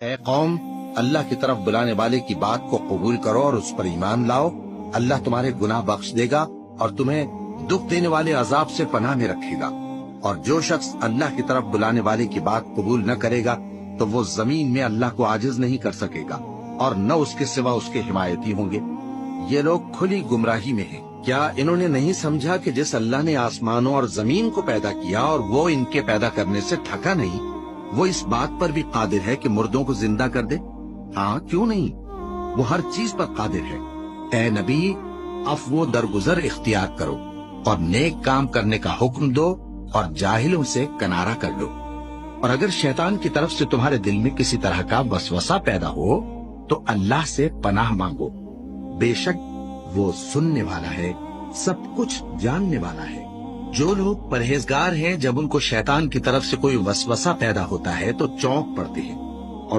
اے قوم، اللہ کی طرف بلانے والے کی بات کو قبول کرو اور اس پر ایمان لاؤ، اللہ تمہارے گناہ بخش دے گا اور تمہیں دکھ دینے والے عذاب سے پناہ میں رکھے گا۔ اور جو شخص اللہ کی طرف بلانے والے کی بات قبول نہ کرے گا تو وہ زمین میں اللہ کو عاجز نہیں کر سکے گا اور نہ اس کے سوا اس کے حمایتی ہوں گے۔ یہ لوگ کھلی گمراہی میں ہیں۔ کیا انہوں نے نہیں سمجھا کہ جس اللہ نے آسمانوں اور زمین کو پیدا کیا اور وہ ان کے پیدا کرنے سے تھکا نہیں، وہ اس بات پر بھی قادر ہے کہ مردوں کو زندہ کر دے؟ ہاں، کیوں نہیں، وہ ہر چیز پر قادر ہے۔ اے نبی، عفو و درگزر اختیار کرو اور نیک کام کرنے کا حکم دو اور جاہلوں سے کنارہ کر لو۔ اور اگر شیطان کی طرف سے تمہارے دل میں کسی طرح کا وسوسہ پیدا ہو تو اللہ سے پناہ مانگو، بے شک وہ سننے والا ہے، سب کچھ جاننے والا ہے۔ جو لوگ پرہیزگار ہیں جب ان کو شیطان کی طرف سے کوئی وسوسہ پیدا ہوتا ہے تو چونک پڑتے ہیں